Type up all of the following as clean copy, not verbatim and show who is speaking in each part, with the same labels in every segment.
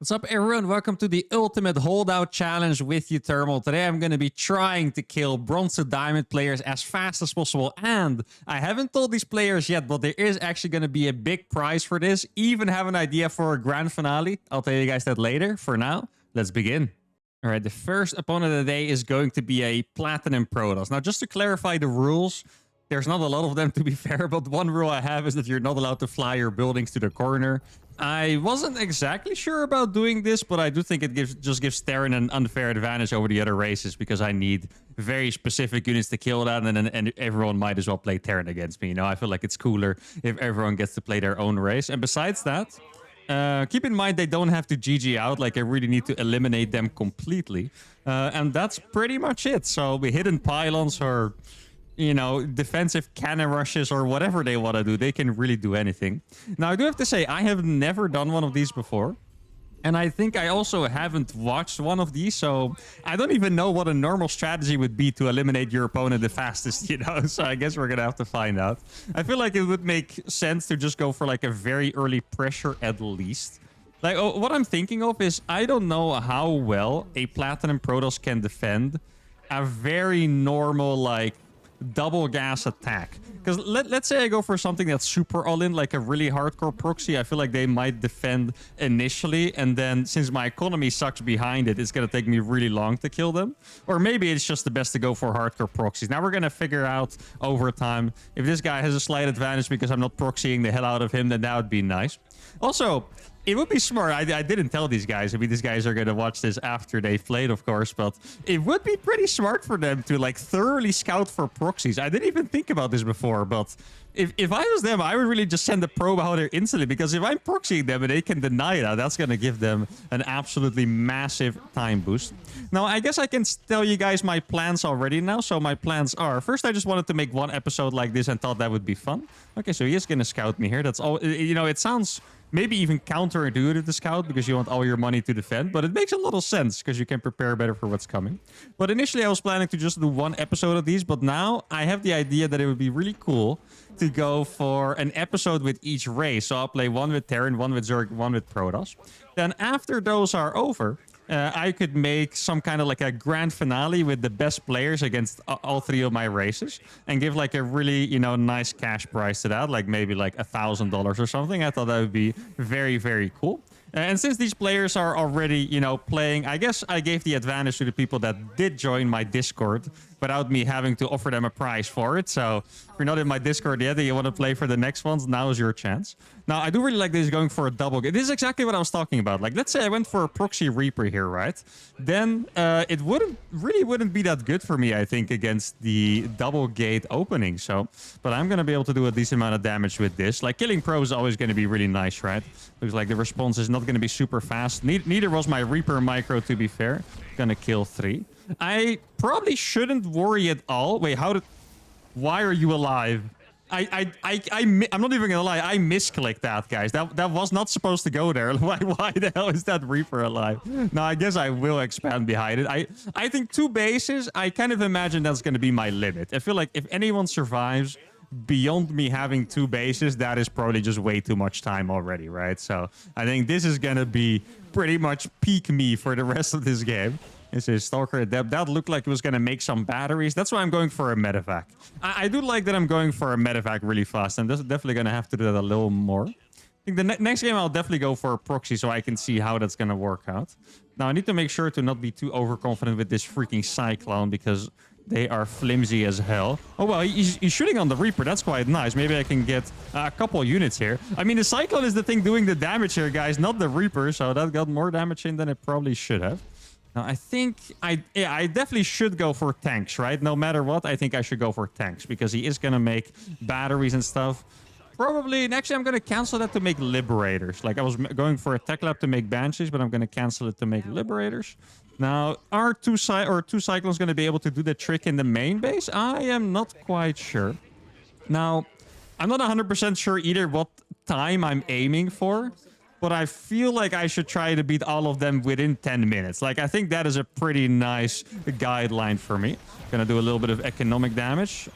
Speaker 1: What's up, everyone? Welcome to the ultimate holdout challenge with uThermal. Today I'm going to be trying to kill bronze to diamond players as fast as possible, and I haven't told these players yet, but there is actually going to be a big prize for this. Even have an idea for a grand finale. I'll tell you guys that later. For now, let's begin. All right, the first opponent of the day is going to be a Platinum Protoss. Now, just to clarify the rules, there's not a lot of them, to be fair, but one rule I have is that you're not allowed to fly your buildings to the corner. I wasn't exactly sure about doing this, but I do think it just gives Terran an unfair advantage over the other races because I need very specific units to kill that, and everyone might as well play Terran against me. You know, I feel like it's cooler if everyone gets to play their own race. And besides that, keep in mind they don't have to GG out. Like, I really need to eliminate them completely. And that's pretty much it. So the hidden pylons or, you know, defensive cannon rushes or whatever they want to do, they can really do anything. Now, I do have to say, I have never done one of these before. And I think I also haven't watched one of these, so I don't even know what a normal strategy would be to eliminate your opponent the fastest, you know? So I guess we're gonna have to find out. I feel like it would make sense to just go for like a very early pressure at least. Like, what I'm thinking of is, I don't know how well a Platinum Protoss can defend a very normal, like, double gas attack. Because let's say I go for something that's super all-in, like a really hardcore proxy. I feel like they might defend initially, and then since my economy sucks behind it, it's going to take me really long to kill them. Or maybe it's just the best to go for hardcore proxies. Now we're going to figure out over time. If this guy has a slight advantage because I'm not proxying the hell out of him, then that would be nice. Also, it would be smart. I didn't tell these guys. I mean, these guys are going to watch this after they've played, of course, but it would be pretty smart for them to, like, thoroughly scout for proxies. I didn't even think about this before, but if I was them, I would really just send a probe out there instantly, because if I'm proxying them and they can deny that, that's going to give them an absolutely massive time boost. Now, I guess I can tell you guys my plans already now. So my plans are, first, I just wanted to make one episode like this and thought that would be fun. Okay, so he is going to scout me here. That's all. You know, it sounds maybe even counterintuitive to scout because you want all your money to defend, but it makes a lot of sense because you can prepare better for what's coming. But initially I was planning to just do one episode of these, but now I have the idea that it would be really cool to go for an episode with each race. So I'll play one with Terran, one with Zerg, one with Protoss. Then after those are over, I could make some kind of like a grand finale with the best players against all three of my races and give like a really, you know, nice cash prize to that, like maybe like $1,000 or something. I thought that would be very, very cool. And since these players are already, you know, playing, I guess I gave the advantage to the people that did join my Discord without me having to offer them a prize for it. So if you're not in my Discord yet and you want to play for the next ones, now is your chance. Now, I do really like this going for a double. This is exactly what I was talking about. Like, let's say I went for a proxy Reaper here, right? Then it wouldn't be that good for me, I think, against the double gate opening. So, but I'm going to be able to do a decent amount of damage with this. Like, killing Pro is always going to be really nice, right? Looks like the response is not going to be super fast. Neither was my Reaper micro, to be fair. Gonna kill 3. I probably shouldn't worry at all. Wait, why are you alive? I'm not even gonna lie. I misclicked that, guys. That was not supposed to go there. Why the hell is that Reaper alive? Now, I guess I will expand behind it. I think 2 bases, I kind of imagine that's gonna be my limit. I feel like if anyone survives beyond me having 2 bases, that is probably just way too much time already, right? So I think this is gonna be pretty much peak me for the rest of this game. This is Stalker Adept. That looked like it was going to make some batteries. That's why I'm going for a medevac. I do like that I'm going for a medevac really fast. I'm definitely going to have to do that a little more. I think the next game I'll definitely go for a proxy so I can see how that's going to work out. Now, I need to make sure to not be too overconfident with this freaking Cyclone because they are flimsy as hell. Oh, well, he's shooting on the Reaper. That's quite nice. Maybe I can get a couple units here. I mean, the Cyclone is the thing doing the damage here, guys, not the Reaper. So that got more damage in than it probably should have. Now, I think I definitely should go for tanks, right? No matter what, I think I should go for tanks because he is going to make batteries and stuff. Probably, and actually, I'm going to cancel that to make Liberators. Like, I was going for a Tech Lab to make Banshees, but I'm going to cancel it to make Liberators. Now, are two Cyclones going to be able to do the trick in the main base? I am not quite sure. Now, I'm not 100% sure either what time I'm aiming for, but I feel like I should try to beat all of them within 10 minutes. Like, I think that is a pretty nice guideline for me. Gonna do a little bit of economic damage.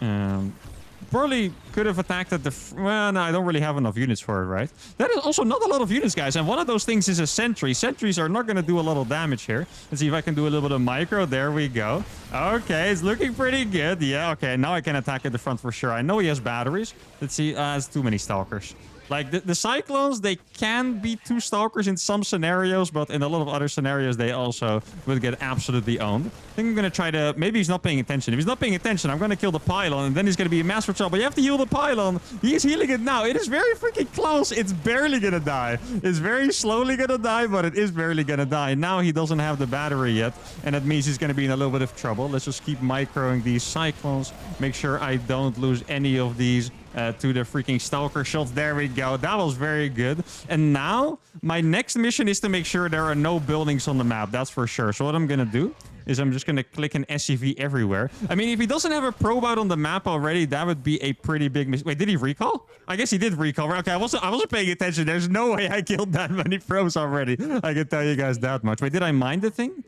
Speaker 1: probably could have attacked at the... Well, no, I don't really have enough units for it, right? That is also not a lot of units, guys. And one of those things is a sentry. Sentries are not going to do a lot of damage here. Let's see if I can do a little bit of micro. There we go. Okay, it's looking pretty good. Yeah, okay. Now I can attack at the front for sure. I know he has batteries. Let's see. It's too many stalkers. Like, the Cyclones, they can be 2 Stalkers in some scenarios, but in a lot of other scenarios, they also would get absolutely owned. I think I'm going to try to... Maybe he's not paying attention. If he's not paying attention, I'm going to kill the pylon, and then he's going to be in massive trouble. You have to heal the pylon. He is healing it now. It is very freaking close. It's barely going to die. It's very slowly going to die, but it is barely going to die. Now he doesn't have the battery yet, and that means he's going to be in a little bit of trouble. Let's just keep microing these Cyclones. Make sure I don't lose any of these to the freaking Stalker shots. There we go. That was very good. And now my next mission is to make sure there are no buildings on the map. That's for sure. So what I'm going to do is I'm just going to click an SCV everywhere. I mean, if he doesn't have a probe out on the map already, that would be a pretty big mistake. Wait, did he recall? I guess he did recall. Okay, I wasn't paying attention. There's no way I killed that many probes already. I can tell you guys that much. Wait, did I mine the thing?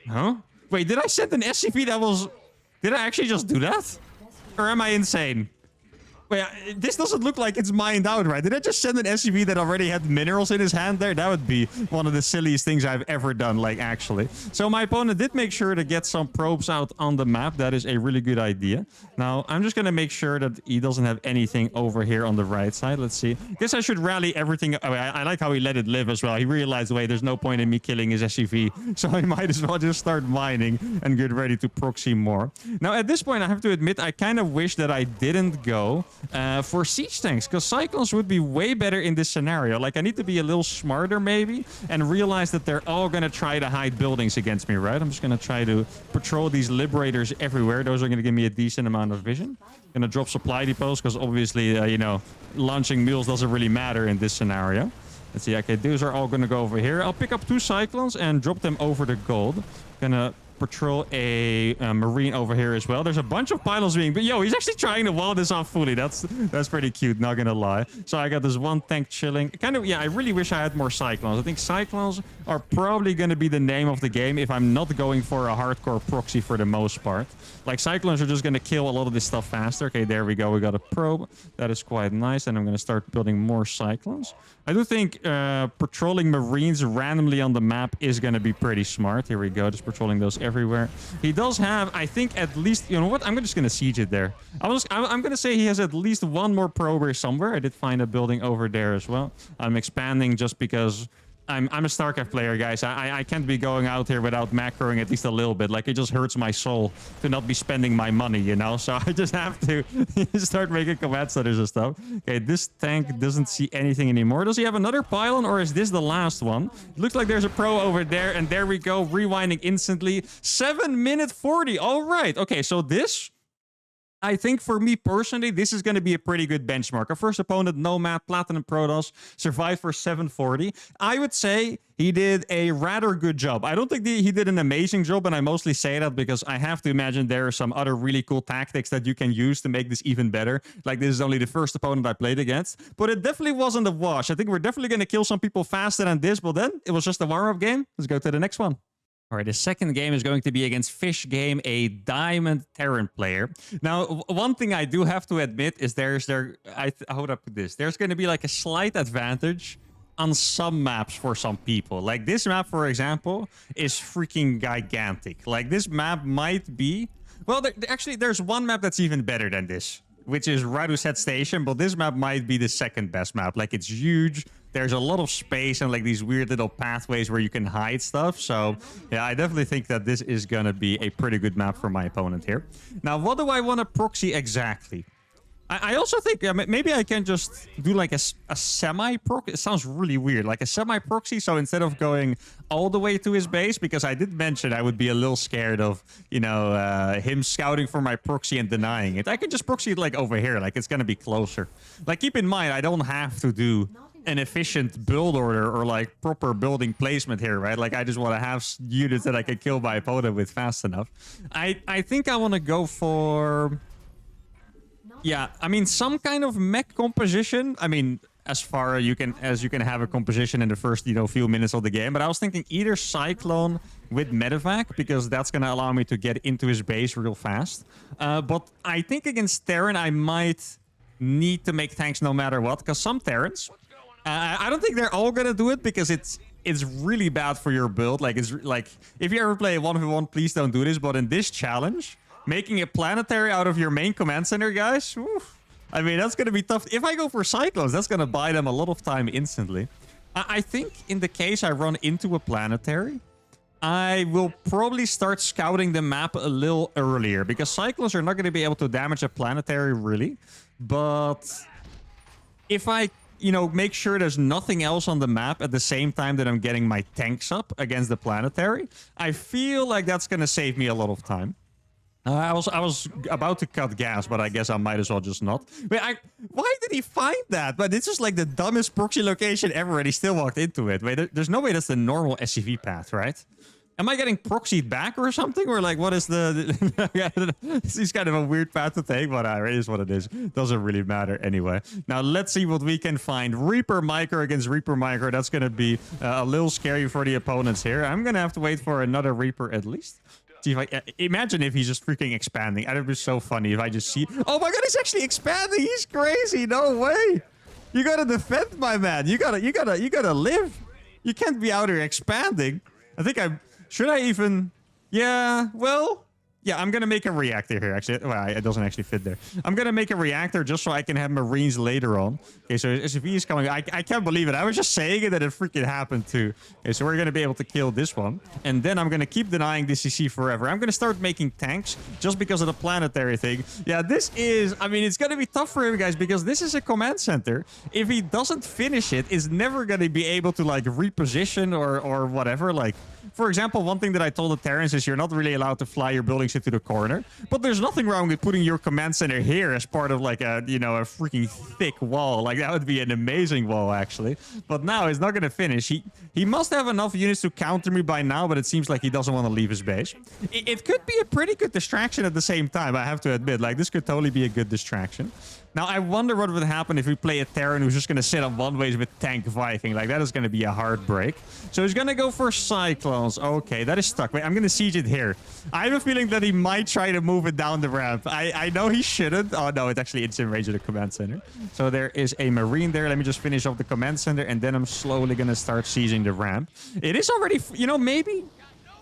Speaker 1: Huh? Wait, did I send an SCV that was... Did I actually just do that? Or am I insane? Wait, this doesn't look like it's mined out, right? Did I just send an SUV that already had minerals in his hand there? That would be one of the silliest things I've ever done, like, actually. So my opponent did make sure to get some probes out on the map. That is a really good idea. Now, I'm just going to make sure that he doesn't have anything over here on the right side. Let's see. Guess I should rally everything. Oh, I like how he let it live as well. He realized, wait, there's no point in me killing his SUV. So I might as well just start mining and get ready to proxy more. Now, at this point, I have to admit, I kind of wish that I didn't go for siege tanks, because Cyclones would be way better in this scenario. Like, I need to be a little smarter maybe and realize that they're all going to try to hide buildings against me, right? I'm just going to try to patrol these Liberators everywhere. Those are going to give me a decent amount of vision. Going to drop supply depots because obviously, you know, launching mules doesn't really matter in this scenario. Let's see. Okay, those are all going to go over here. I'll pick up 2 Cyclones and drop them over the gold. Gonna patrol a marine over here as well. There's a bunch of pylons being... But yo, he's actually trying to wall this off fully. That's pretty cute, not gonna lie. So I got this 1 tank chilling. Kind of, yeah, I really wish I had more Cyclones. I think Cyclones are probably gonna be the name of the game if I'm not going for a hardcore proxy for the most part. Like, Cyclones are just gonna kill a lot of this stuff faster. Okay, there we go. We got a probe. That is quite nice. And I'm gonna start building more Cyclones. I do think patrolling marines randomly on the map is gonna be pretty smart. Here we go, just patrolling those everywhere. He does have, I think, at least... You know what? I'm just going to siege it there. I'm going to say he has at least 1 more prober somewhere. I did find a building over there as well. I'm expanding just because... I'm a StarCraft player, guys. I can't be going out here without macroing at least a little bit. Like, it just hurts my soul to not be spending my money, you know? So I just have to start making command centers and stuff. Okay, this tank doesn't see anything anymore. Does he have another pylon, or is this the last one? It looks like there's a pro over there, and there we go. Rewinding instantly. 7 minute 40. All right. Okay, so this... I think for me personally, this is going to be a pretty good benchmark. Our first opponent, Nomad, Platinum Protoss, survived for 740. I would say he did a rather good job. I don't think he did an amazing job, and I mostly say that because I have to imagine there are some other really cool tactics that you can use to make this even better. Like, this is only the first opponent I played against, but it definitely wasn't a wash. I think we're definitely going to kill some people faster than this, but then it was just a warm-up game. Let's go to the next one. All right, the second game is going to be against Fish Game, a Diamond Terran player. Now, one thing I do have to admit is how would I put this? There's going to be like a slight advantage on some maps for some people. Like, this map, for example, is freaking gigantic. Like, this map might be... Well, actually, there's one map that's even better than this, which is Raduset Station, but this map might be the second best map. Like, it's huge. There's a lot of space and like these weird little pathways where you can hide stuff. So yeah, I definitely think that this is going to be a pretty good map for my opponent here. Now, what do I want to proxy exactly? I also think maybe I can just do like a semi-proxy. It sounds really weird, like a semi-proxy. So instead of going all the way to his base, because I did mention I would be a little scared of, you know, him scouting for my proxy and denying it. I can just proxy it like over here, like it's going to be closer. Like, keep in mind, I don't have to do an efficient build order or like proper building placement here, right? Like, I just want to have units that I can kill my opponent with fast enough. I think I want to go for... Yeah, I mean, some kind of mech composition. I mean, as far as you can have a composition in the first, you know, few minutes of the game. But I was thinking either Cyclone with medevac, because that's going to allow me to get into his base real fast. But I think against Terran, I might need to make tanks no matter what, because some Terrans, I don't think they're all going to do it, because it's really bad for your build. Like, it's like, if you ever play a 1v1, please don't do this. But in this challenge, making a planetary out of your main command center, guys, oof, I mean, that's going to be tough. If I go for Cyclones, that's going to buy them a lot of time instantly. I think in the case I run into a planetary, I will probably start scouting the map a little earlier, because Cyclones are not going to be able to damage a planetary, really. But if I, you know, make sure there's nothing else on the map at the same time that I'm getting my tanks up against the planetary, I feel like that's going to save me a lot of time. I was about to cut gas, but I guess I might as well just not. Wait, why did he find that? But it's just like the dumbest proxy location ever, and he still walked into it. Wait, there's no way that's the normal SCV path, right? Am I getting proxied back or something? Or like, what is the... This is kind of a weird path to take, but it is what it is. Doesn't really matter anyway. Now, let's see what we can find. Reaper Micro against Reaper Micro. That's going to be a little scary for the opponents here. I'm going to have to wait for another Reaper at least. See if I... Imagine if he's just freaking expanding. That would be so funny if I just see... Oh my god, he's actually expanding! He's crazy! No way! You gotta defend, my man. You gotta live. You can't be out here expanding. I think I'm... Should I even... Yeah, well... Yeah, I'm gonna make a reactor here, actually. Well, it doesn't actually fit there. I'm gonna make a reactor just so I can have Marines later on. Okay, so SCV is coming. I can't believe it. I was just saying it, that it freaking happened too. Okay, so we're gonna be able to kill this one. And then I'm gonna keep denying this CC forever. I'm gonna start making tanks just because of the planetary thing. Yeah, this is... I mean, it's gonna be tough for him, guys, because this is a command center. If he doesn't finish it, it's never gonna be able to, like, reposition or whatever. Like, for example, one thing that I told the Terrans is you're not really allowed to fly your buildings into the corner, but there's nothing wrong with putting your command center here as part of like a, you know, a freaking thick wall. Like, that would be an amazing wall, actually. But now he's not going to finish. He must have enough units to counter me by now, but it seems like he doesn't want to leave his base. It could be a pretty good distraction at the same time, I have to admit. Like, this could totally be a good distraction. Now, I wonder what would happen if we play a Terran who's just going to sit on one ways with Tank Viking. Like, that is going to be a hard break. So he's going to go for Cyclones. Okay, that is stuck. Wait, I'm going to siege it here. I have a feeling that he might try to move it down the ramp. I know he shouldn't. Oh, no, it's actually in range of the command center. So there is a Marine there. Let me just finish off the command center, and then I'm slowly going to start sieging the ramp. It is already, you know, maybe...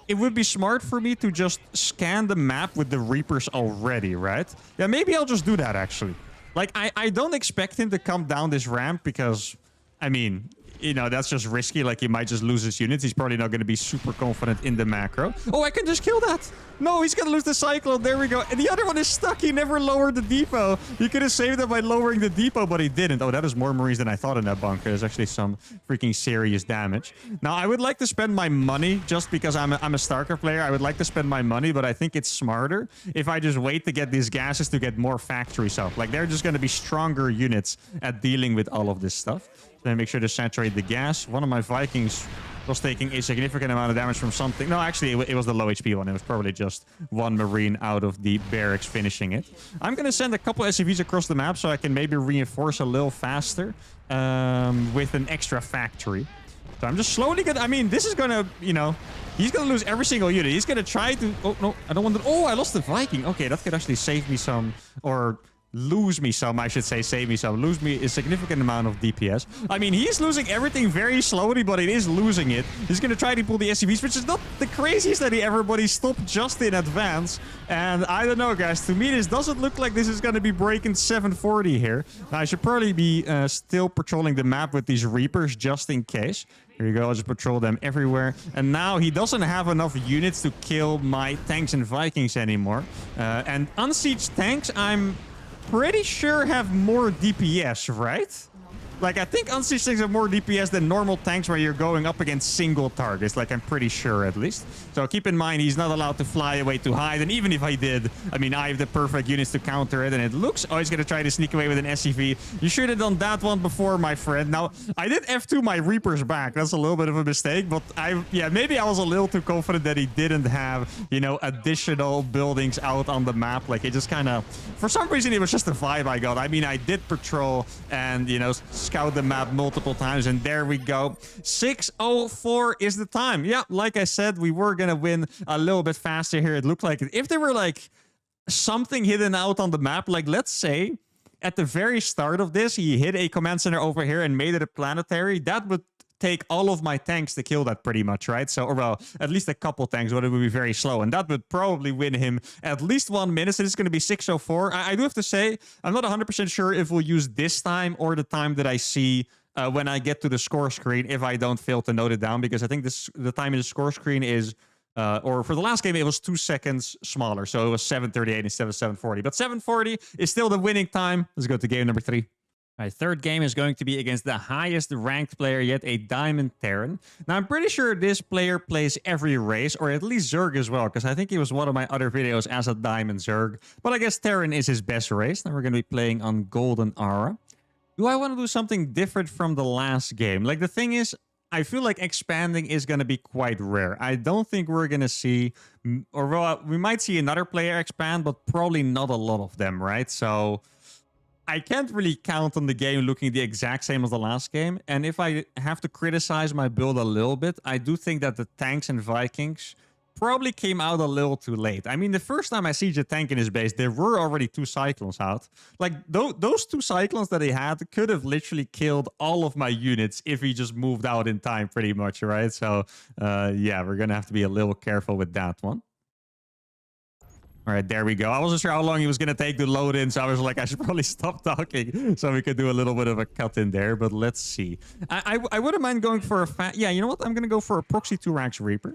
Speaker 1: It would be smart for me to just scan the map with the Reapers already, right? Yeah, maybe I'll just do that, actually. Like, I don't expect him to come down this ramp because, I mean, you know, that's just risky. Like, he might just lose his units. He's probably not going to be super confident in the macro. Oh, I can just kill that. No, he's going to lose the Cyclone. There we go. And the other one is stuck. He never lowered the depot. He could have saved it by lowering the depot, but he didn't. Oh, that is more Marines than I thought in that bunker. There's actually some freaking serious damage. Now, I would like to spend my money just because I'm a StarCraft player. I would like to spend my money, but I think it's smarter if I just wait to get these gases to get more factories up. Like, they're just going to be stronger units at dealing with all of this stuff. Then make sure to saturate the gas. One of my Vikings was taking a significant amount of damage from something. No, actually, it was the low HP one. It was probably just one Marine out of the barracks finishing it. I'm going to send a couple SCVs across the map so I can maybe reinforce a little faster with an extra factory. So I'm just slowly going to... I mean, this is going to, you know... He's going to lose every single unit. He's going to try to... Oh, no. I don't want to... Oh, I lost the Viking. Okay, that could actually save me some... Or... lose me some, I should say, save me some. Lose me a significant amount of DPS. I mean, he's losing everything very slowly, but it is losing it. He's going to try to pull the SCVs, which is not the craziest idea ever, but he stopped just in advance. And I don't know, guys. To me, this doesn't look like this is going to be breaking 740 here. Now, I should probably be still patrolling the map with these Reapers just in case. Here you go. I'll just patrol them everywhere. And now he doesn't have enough units to kill my tanks and Vikings anymore. And unsieged tanks, I'm pretty sure have more DPS, right? Like, I think unsieged tanks have more DPS than normal tanks where you're going up against single targets. Like, I'm pretty sure, at least. So keep in mind, he's not allowed to fly away to hide. And even if I did, I mean, I have the perfect units to counter it. And it looks... Oh, he's going to try to sneak away with an SCV. You should have done that one before, my friend. Now, I did F2 my Reapers back. That's a little bit of a mistake. But yeah, maybe I was a little too confident that he didn't have, you know, additional buildings out on the map. Like, it just kind of... For some reason, it was just a vibe I got. I mean, I did patrol and, you know, scout the map multiple times, and there we go. 6:04 is the time. Yeah, like I said, we were gonna win a little bit faster here. It looked like it. If there were like something hidden out on the map, like let's say at the very start of this, he hit a command center over here and made it a planetary, that would take all of my tanks to kill that pretty much, right? So, or well, at least a couple tanks, but it would be very slow. And that would probably win him at least 1 minute. So it's going to be 6:04. I do have to say, I'm not 100% sure if we'll use this time or the time that I see when I get to the score screen, if I don't fail to note it down, because I think the time in the score screen is, or for the last game, it was 2 seconds smaller. So it was 7:38 instead of 7:40. But 7:40 is still the winning time. Let's go to game number 3. My third game is going to be against the highest ranked player yet, a Diamond Terran. Now, I'm pretty sure this player plays every race, or at least Zerg as well, because I think he was one of my other videos as a Diamond Zerg. But I guess Terran is his best race. Now we're going to be playing on Golden Aura. Do I want to do something different from the last game? Like, the thing is, I feel like expanding is going to be quite rare. I don't think we're going to see, or well, we might see another player expand, but probably not a lot of them, right? So I can't really count on the game looking the exact same as the last game. And if I have to criticize my build a little bit, I do think that the tanks and Vikings probably came out a little too late. I mean, the first time I sieged a tank in his base, there were already 2 Cyclones out. Like, those 2 Cyclones that he had could have literally killed all of my units if he just moved out in time, pretty much, right? So, yeah, we're going to have to be a little careful with that one. All right, there we go. I wasn't sure how long he was going to take to load in, so I was like, I should probably stop talking so we could do a little bit of a cut in there, but let's see. I wouldn't mind going for a... Yeah, you know what? I'm going to go for a Proxy 2-Rax Reaper,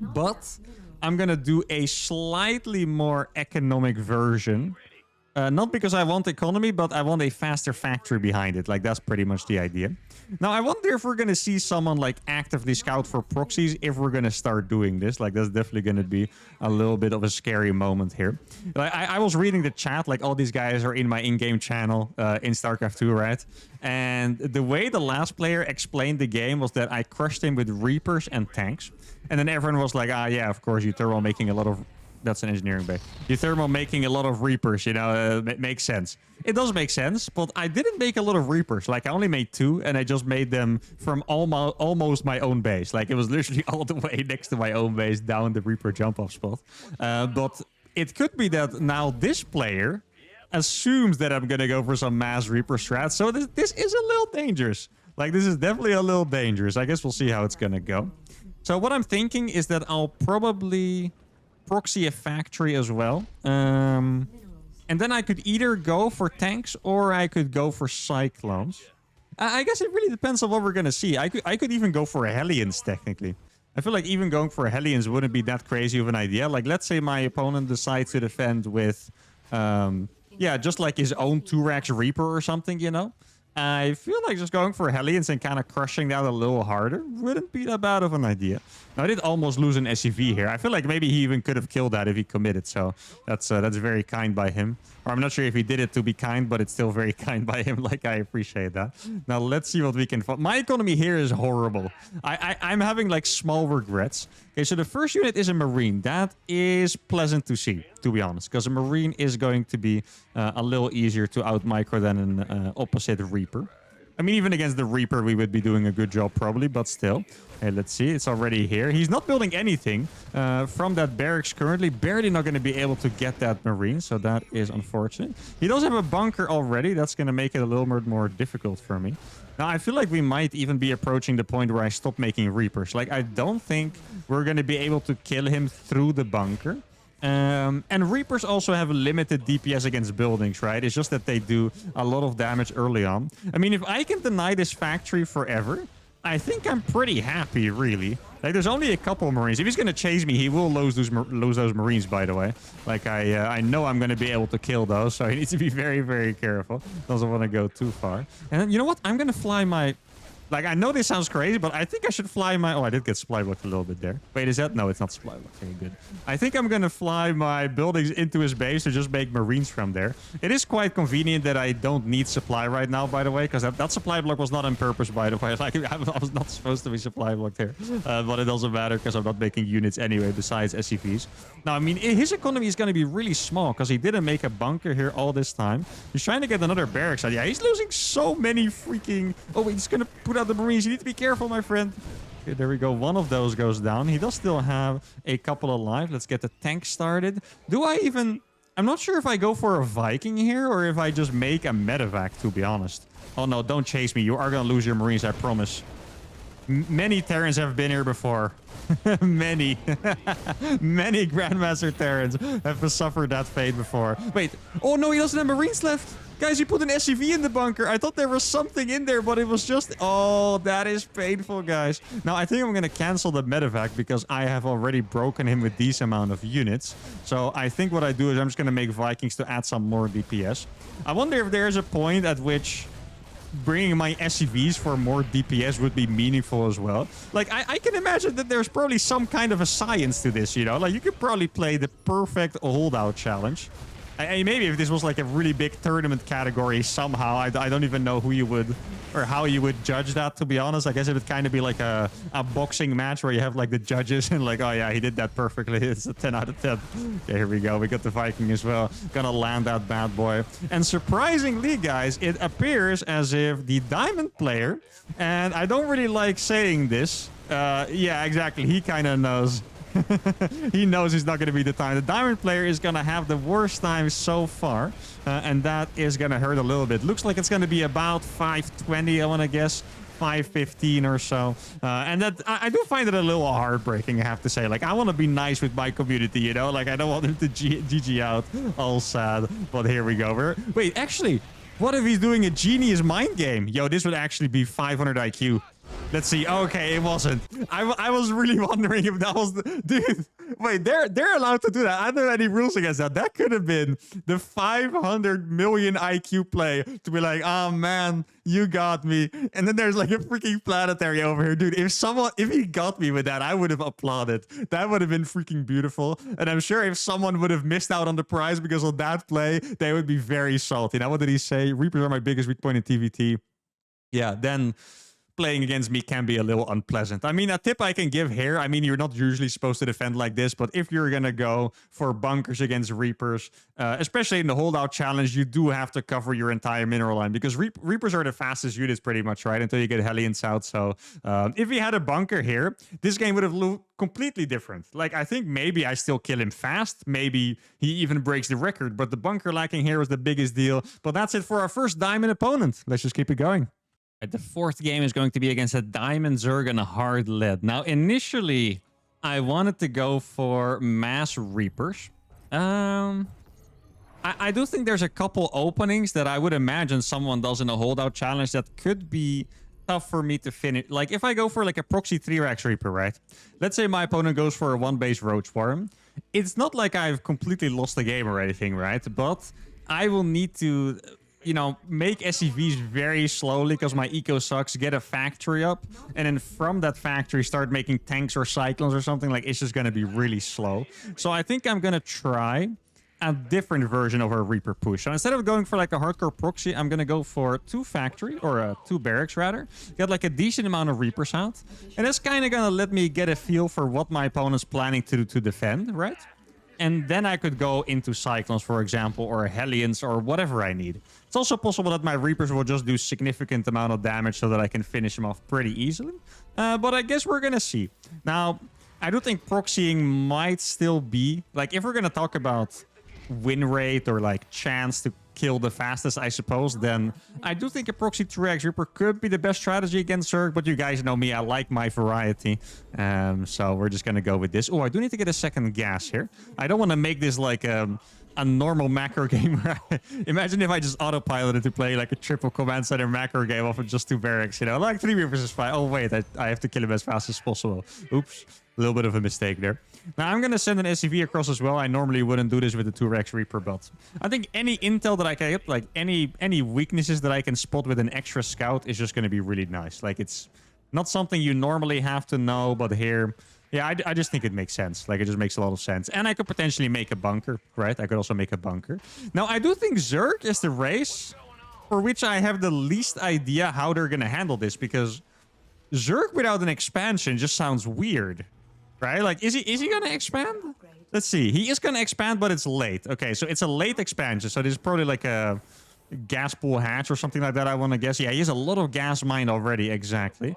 Speaker 1: but I'm going to do a slightly more economic version. Not because I want economy, but I want a faster factory behind it. Like, that's pretty much the idea. Now, I wonder if we're going to see someone, like, actively scout for proxies if we're going to start doing this. Like, that's definitely going to be a little bit of a scary moment here. Like, I was reading the chat. Like, all these guys are in my in-game channel in StarCraft 2, right? And the way the last player explained the game was that I crushed him with Reapers and tanks. And then everyone was like, yeah, of course, uThermal making a lot of... That's an engineering bay. uThermal making a lot of Reapers, you know, it makes sense. It does make sense, but I didn't make a lot of Reapers. Like, I only made 2, and I just made them from almost my own base. Like, it was literally all the way next to my own base down the Reaper jump-off spot. But it could be that now this player assumes that I'm going to go for some mass Reaper strat. So this is a little dangerous. Like, this is definitely a little dangerous. I guess we'll see how it's going to go. So what I'm thinking is that I'll probably proxy a factory as well. And then I could either go for tanks or I could go for Cyclones. I guess it really depends on what we're going to see. I could even go for Hellions, technically. I feel like even going for Hellions wouldn't be that crazy of an idea. Like, let's say my opponent decides to defend with, yeah, just like his own 2-Rax Reaper or something, you know? I feel like just going for Hellions and kind of crushing that a little harder wouldn't be that bad of an idea. Now, I did almost lose an SCV here. I feel like maybe he even could have killed that if he committed. So that's very kind by him. Or I'm not sure if he did it to be kind, but it's still very kind by him. Like, I appreciate that. Now, let's see what we can find. My economy here is horrible. I'm having, like, small regrets. Okay, so the first unit is a Marine. That is pleasant to see, to be honest, because a Marine is going to be a little easier to out-micro than an opposite Reaper. I mean, even against the Reaper, we would be doing a good job probably, but still. Okay, let's see. It's already here. He's not building anything from that barracks currently. Barely not going to be able to get that Marine, so that is unfortunate. He does have a bunker already. That's going to make it a little bit more difficult for me. Now, I feel like we might even be approaching the point where I stop making Reapers. Like, I don't think we're going to be able to kill him through the bunker. And Reapers also have a limited DPS against buildings, right? It's just that they do a lot of damage early on. I mean, if I can deny this factory forever, I think I'm pretty happy, really. Like, there's only a couple Marines. If he's going to chase me, he will lose those Marines, by the way. Like, I know I'm going to be able to kill those, so he needs to be very, very careful. Doesn't want to go too far. And then, you know what? I'm going to fly my... Like, I know this sounds crazy, but I think I should fly my... Oh, I did get supply blocked a little bit there. Wait, is that... No, it's not supply blocked. Okay, good. I think I'm going to fly my buildings into his base to just make marines from there. It is quite convenient that I don't need supply right now, by the way, because that supply block was not on purpose, by the way. Like, I was not supposed to be supply blocked here. But it doesn't matter because I'm not making units anyway besides SCVs. Now, I mean, his economy is going to be really small because he didn't make a bunker here all this time. He's trying to get another barracks out. Yeah, he's losing so many freaking... Oh, wait, he's going to put out the marines. You need to be careful, my friend. Okay, there we go. One of those goes down. He does still have a couple alive. Let's get the tank started. Do I even... I'm not sure if I go for a Viking here or if I just make a medevac, to be honest. Oh, no, don't chase me. You are going to lose your marines, I promise. Many Terrans have been here before. Many. Many Grandmaster Terrans have suffered that fate before. Wait. Oh, no, he doesn't have marines left. Guys, he put an SCV in the bunker. I thought there was something in there, but it was just... Oh, that is painful, guys. Now, I think I'm going to cancel the medevac because I have already broken him with these amount of units. So I think what I do is I'm just going to make Vikings to add some more DPS. I wonder if there's a point at which bringing my SCVs for more DPS would be meaningful as well. Like, I can imagine that there's probably some kind of a science to this, you know? Like, you could probably play the perfect holdout challenge. Maybe if this was like a really big tournament category somehow, I don't even know who you would or how you would judge that, to be honest. I guess it would kind of be like a boxing match where you have like the judges and like, oh yeah, he did that perfectly. It's a 10 out of 10. Okay, here we go. We got the Viking as well. Gonna land that bad boy. And surprisingly, guys, it appears as if the diamond player, and I don't really like saying this. Yeah, exactly. He kind of knows. He knows he's not going to be the time. The diamond player is going to have the worst time so far. And that is going to hurt a little bit. Looks like it's going to be about 520, I want to guess. 515 or so. And that I do find it a little heartbreaking, I have to say. Like, I want to be nice with my community, you know? Like, I don't want him to GG out all sad. But here we go. Wait, actually, what if he's doing a genius mind game? Yo, this would actually be 500 IQ. Let's see. Okay, it wasn't. I was really wondering if that was the... Dude, wait, they're allowed to do that. I don't know any rules against that. That could have been the 500 million IQ play to be like, oh man, you got me. And then there's like a freaking planetary over here. Dude, if he got me with that, I would have applauded. That would have been freaking beautiful. And I'm sure if someone would have missed out on the prize because of that play, they would be very salty. Now, what did he say? Reapers are my biggest weak point in TVT. Yeah, then... playing against me can be a little unpleasant. I mean, a tip I can give here, I mean, you're not usually supposed to defend like this, but if you're going to go for bunkers against Reapers, especially in the holdout challenge, you do have to cover your entire mineral line because Reapers are the fastest units pretty much, right? Until you get Hellions out. So if he had a bunker here, this game would have looked completely different. Like, I think maybe I still kill him fast. Maybe he even breaks the record, but the bunker lacking here was the biggest deal. But that's it for our first diamond opponent. Let's just keep it going. The fourth game is going to be against a Diamond Zerg and a Hard Lead. Now, initially, I wanted to go for Mass Reapers. I do think there's a couple openings that I would imagine someone does in a holdout challenge that could be tough for me to finish. Like, if I go for like a proxy 3-Rax Reaper, right? Let's say my opponent goes for a 1-base Roach Swarm. It's not like I've completely lost the game or anything, right? But I will need to... you know, make SCVs very slowly because my eco sucks, get a factory up, and then from that factory start making tanks or cyclones or something. Like, it's just going to be really slow. So I think I'm going to try a different version of a Reaper push. So instead of going for like a hardcore proxy, I'm going to go for 2 factory, or 2 barracks rather. Get like a decent amount of Reapers out. And that's kind of going to let me get a feel for what my opponent's planning to do to defend, right? And then I could go into Cyclones, for example, or Hellions, or whatever I need. It's also possible that my Reapers will just do significant amount of damage so that I can finish them off pretty easily. But I guess we're going to see. Now, I do think proxying might still be... like, if we're going to talk about win rate or, like, chance to kill the fastest, I suppose, then I do think a proxy 3-Rax Reaper could be the best strategy against Zerg, but you guys know me, I like my variety. So we're just gonna go with this. Oh, I do need to get a second gas here. I don't want to make this like a normal macro game. Imagine if I just autopiloted to play like a triple command center macro game off of just 2 barracks, you know? Like 3 Reapers is fine. Oh, wait, I have to kill him as fast as possible. Oops. A little bit of a mistake there. Now, I'm going to send an SCV across as well. I normally wouldn't do this with the 2 Rex Reaper, but I think any intel that I can get, like any weaknesses that I can spot with an extra scout is just going to be really nice. Like, it's not something you normally have to know, but here... Yeah, I just think it makes sense. Like, it just makes a lot of sense. And I could potentially make a bunker, right? I could also make a bunker. Now, I do think Zerg is the race for which I have the least idea how they're going to handle this, because Zerg without an expansion just sounds weird, right? Like, is he going to expand? Let's see. He is going to expand, but it's late. Okay, so it's a late expansion. So this is probably like a gas pool hatch or something like that, I want to guess. Yeah, he has a lot of gas mine already, exactly.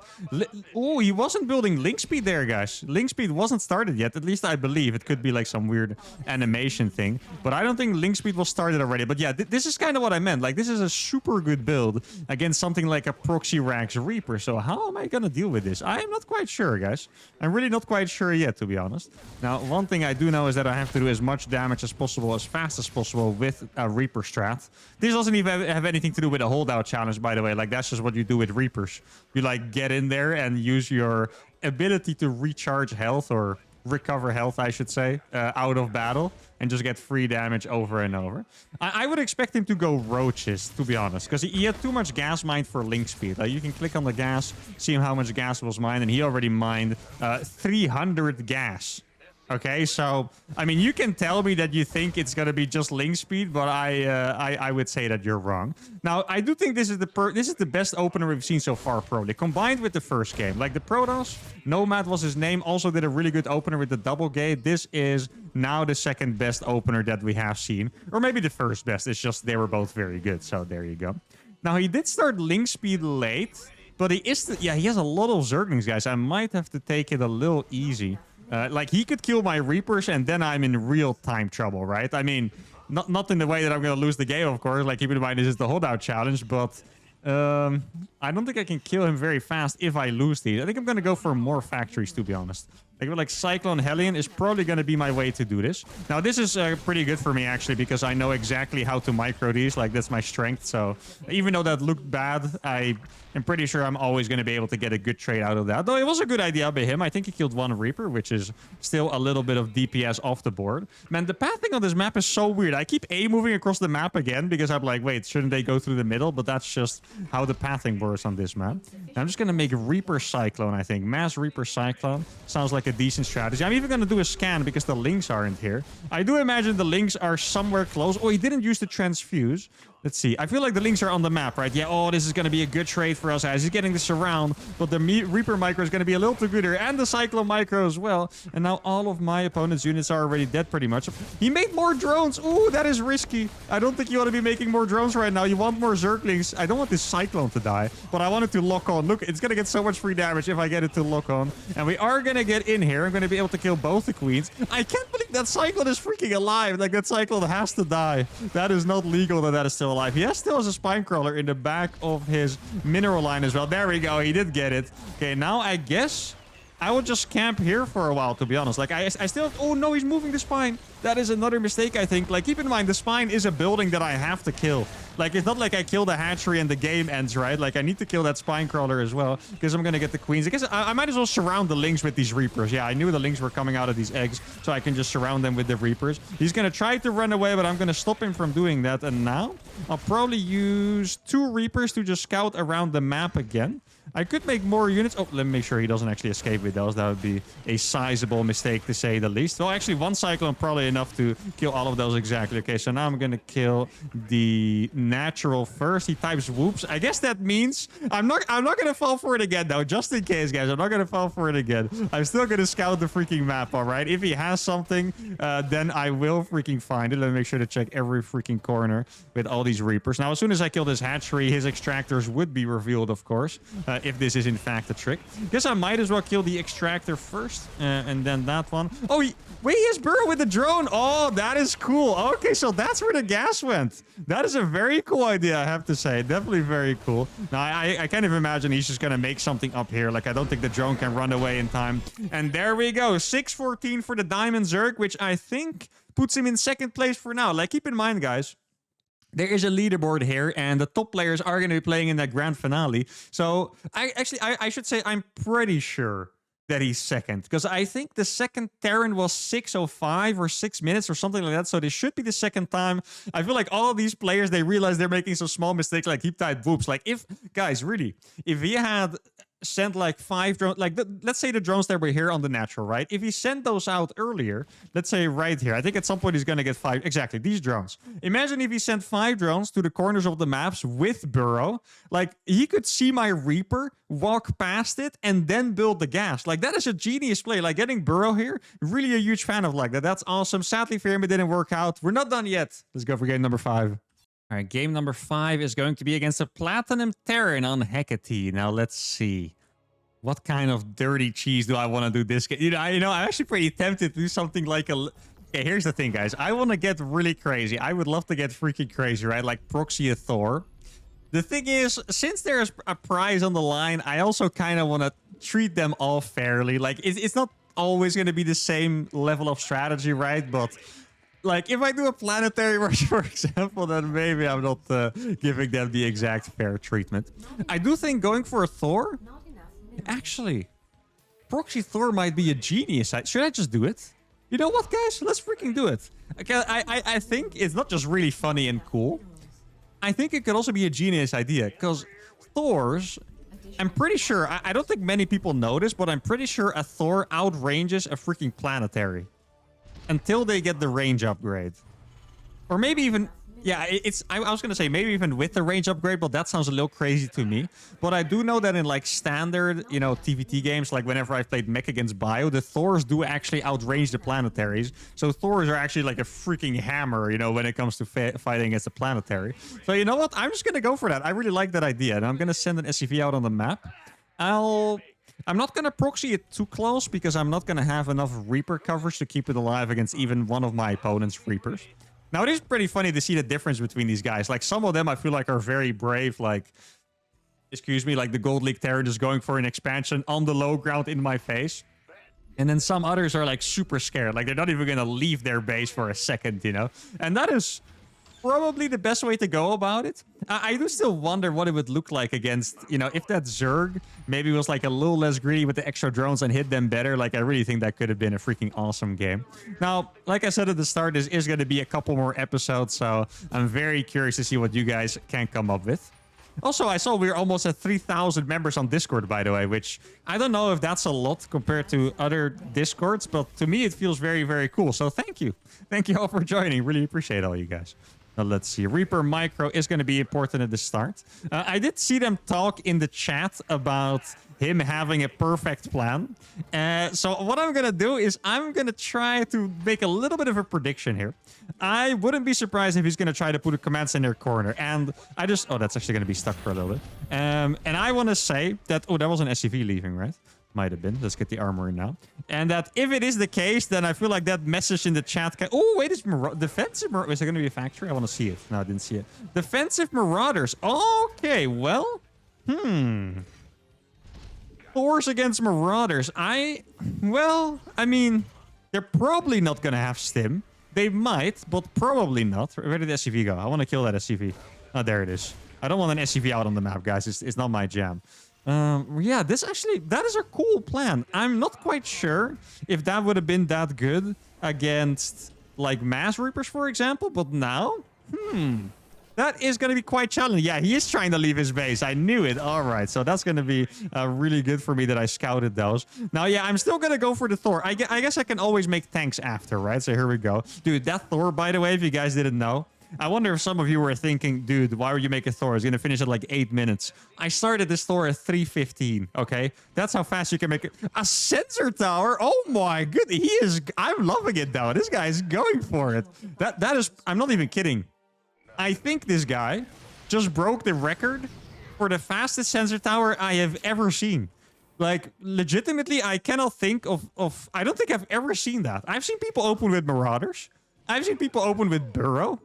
Speaker 1: Oh, he wasn't building link speed there, guys. Link speed wasn't started yet, at least I believe. It could be like some weird animation thing, but I don't think link speed was started already. But yeah, this is kind of what I meant. Like, this is a super good build against something like a proxy Rax Reaper. So how am I gonna deal with this? I am not quite sure, guys. I'm really not quite sure yet, to be honest. Now, one thing I do know is that I have to do as much damage as possible, as fast as possible with a Reaper strat. This doesn't even have anything to do with a holdout challenge, by the way. Like, that's just what you do with Reapers. You like get in there and use your ability to recharge health, or recover health, I should say, out of battle, and just get free damage over and over. I would expect him to go roaches, to be honest, because he had too much gas mined for link speed. Like, you can click on the gas, see how much gas was mined, and he already mined 300 gas. Okay, so, I mean, you can tell me that you think it's going to be just link speed, but I would say that you're wrong. Now, I do think this is the best opener we've seen so far, probably, combined with the first game. Like, the Protoss, Nomad was his name, also did a really good opener with the double gate. This is now the second best opener that we have seen. Or maybe the first best, it's just they were both very good, so there you go. Now, he did start link speed late, but he has a lot of Zerglings, guys. I might have to take it a little easy. Like, he could kill my Reapers, and then I'm in real-time trouble, right? I mean, not in the way that I'm going to lose the game, of course. Like, keep in mind, this is the holdout challenge, but I don't think I can kill him very fast if I lose these. I think I'm going to go for more factories, to be honest. Like Cyclone Hellion is probably going to be my way to do this. Now, this is pretty good for me, actually, because I know exactly how to micro these. Like, that's my strength. So even though that looked bad, I am pretty sure I'm always going to be able to get a good trade out of that. Though it was a good idea by him. I think he killed 1 Reaper, which is still a little bit of DPS off the board. Man, the pathing on this map is so weird. I keep moving across the map again because I'm like, wait, shouldn't they go through the middle? But that's just how the pathing works on this map. I'm just going to make Reaper Cyclone, I think. Mass Reaper Cyclone sounds like a decent strategy. I'm even going to do a scan because the links aren't here. I do imagine the links are somewhere close. Oh, he didn't use the transfuse. Let's see. I feel like the links are on the map, right? Yeah, oh, this is going to be a good trade for us, guys. He's getting the surround, but the Reaper micro is going to be a little too good here, and the Cyclone micro as well. And now all of my opponent's units are already dead pretty much. He made more drones. Ooh, that is risky. I don't think you want to be making more drones right now. You want more Zerglings. I don't want this Cyclone to die, but I want it to lock on. Look, it's going to get so much free damage if I get it to lock on. And we are going to get in here. I'm going to be able to kill both the queens. I can't believe that Cyclone is freaking alive. Like, that Cyclone has to die. That is not legal that is still alive. He still has a spine crawler in the back of his mineral line as well. There we go. He did get it. Okay, now I guess I will just camp here for a while, to be honest. Like, I still... Oh, no, he's moving the spine. That is another mistake, I think. Like, keep in mind, the spine is a building that I have to kill. Like, it's not like I kill the hatchery and the game ends, right? Like, I need to kill that spine crawler as well, because I'm going to get the queens. I guess I might as well surround the lings with these Reapers. Yeah, I knew the lings were coming out of these eggs, so I can just surround them with the Reapers. He's going to try to run away, but I'm going to stop him from doing that. And now, I'll probably use 2 Reapers to just scout around the map again. I could make more units. Oh, let me make sure he doesn't actually escape with those. That would be a sizable mistake, to say the least. Well, actually, 1 Cyclone probably enough to kill all of those exactly. Okay, so now I'm going to kill the natural first. He types whoops. I guess that means I'm not going to fall for it again, though. Just in case, guys. I'm not going to fall for it again. I'm still going to scout the freaking map, all right? If he has something, then I will freaking find it. Let me make sure to check every freaking corner with all these Reapers. Now, as soon as I kill this hatchery, his extractors would be revealed, of course. If this is in fact a trick. Guess I might as well kill the extractor first, and then that one. Oh, wait, he has Burrow with the drone. Oh, that is cool. Okay, so that's where the gas went. That is a very cool idea, I have to say. Definitely very cool. Now, I can't even imagine he's just going to make something up here. Like, I don't think the drone can run away in time. And there we go. 614 for the Diamond Zerg, which I think puts him in second place for now. Like, keep in mind, guys, there is a leaderboard here, and the top players are going to be playing in that grand finale. So I should say I'm pretty sure that he's second, because I think the second Terran was 6:05 or 6 minutes or something like that. So this should be the second time. I feel like all of these players, they realize they're making some small mistakes, like heap tight whoops. Like, if guys, really, if he had sent like 5 drones, like let's say the drones that were here on the natural, right? If he sent those out earlier, let's say right here, I think at some point he's going to get 5, exactly, these drones. Imagine if he sent 5 drones to the corners of the maps with Burrow. Like, he could see my Reaper, walk past it, and then build the gas. Like, that is a genius play. Like, getting Burrow here, really a huge fan of like that. That's awesome. Sadly for him, it didn't work out. We're not done yet. Let's go for game number 5. All right, game number 5 is going to be against a Platinum Terran on Hecate. Now, let's see. What kind of dirty cheese do I want to do this game? I'm actually pretty tempted to do something like Okay, here's the thing, guys. I want to get really crazy. I would love to get freaking crazy, right? Like proxy a Thor. The thing is, since there's a prize on the line, I also kind of want to treat them all fairly. Like, it's not always going to be the same level of strategy, right? But like, if I do a planetary rush, for example, then maybe I'm not giving them the exact fair treatment. I do think going for a Thor, actually, proxy Thor might be a genius. Should I just do it? You know what, guys? Let's freaking do it. Okay, I think it's not just really funny and cool. I think it could also be a genius idea, because Thors, I'm pretty sure, I don't think many people know this, but I'm pretty sure a Thor outranges a freaking planetary until they get the range upgrade. Or maybe even, yeah, I was going to say maybe even with the range upgrade, but that sounds a little crazy to me. But I do know that in like standard, TVT games, like whenever I've played mech against Bio, the Thors do actually outrange the planetaries. So Thors are actually like a freaking hammer, when it comes to fighting against the planetary. So you know what? I'm just going to go for that. I really like that idea. And I'm going to send an SCV out on the map. I'm not going to proxy it too close, because I'm not going to have enough Reaper coverage to keep it alive against even one of my opponent's Reapers. Now, it is pretty funny to see the difference between these guys. Like, some of them I feel like are very brave. Like, excuse me, like the Gold League Terran is going for an expansion on the low ground in my face. And then some others are like super scared. Like, they're not even going to leave their base for a second, And that is probably the best way to go about it. I do still wonder what it would look like against, if that Zerg maybe was like a little less greedy with the extra drones and hit them better. Like, I really think that could have been a freaking awesome game. Now, like I said at the start, this is going to be a couple more episodes, so I'm very curious to see what you guys can come up with. Also, I saw we're almost at 3,000 members on Discord, by the way, which I don't know if that's a lot compared to other Discords, but to me, it feels very, very cool. So thank you. Thank you all for joining. Really appreciate all you guys. Now, let's see. Reaper Micro is going to be important at the start. I did see them talk in the chat about him having a perfect plan. So what I'm going to do is I'm going to try to make a little bit of a prediction here. I wouldn't be surprised if he's going to try to put a commands in their corner. And I just... Oh, that's actually going to be stuck for a little bit. And I want to say that... Oh, that was an SCV leaving, right? Might have been. Let's get the armor in now. And that if it is the case, then I feel like that message in the chat can... Oh, wait, it's defensive... Is there going to be a factory? I want to see it. No, I didn't see it. Defensive Marauders. Okay, well... Thors against Marauders. Well, I mean, they're probably not going to have Stim. They might, but probably not. Where did the SCV go? I want to kill that SCV. Oh, there it is. I don't want an SCV out on the map, guys. It's not my jam. Yeah, that is a cool plan. I'm not quite sure if that would have been that good against, like, Mass Reapers, for example. But now, that is going to be quite challenging. Yeah, he is trying to leave his base. I knew it. All right, so that's going to be really good for me that I scouted those. Now, yeah, I'm still going to go for the Thor. I guess I can always make tanks after, right? So here we go. Dude, that Thor, by the way, if you guys didn't know, I wonder if some of you were thinking, dude, why would you make a Thor? It's going to finish at like 8 minutes. I started this Thor at 3:15, okay? That's how fast you can make it. A sensor tower? Oh my goodness. I'm loving it, though. This guy is going for it. That is, I'm not even kidding. I think this guy just broke the record for the fastest sensor tower I have ever seen. Like, legitimately, I cannot think of... I don't think I've ever seen that. I've seen people open with Marauders. I've seen people open with Burrow.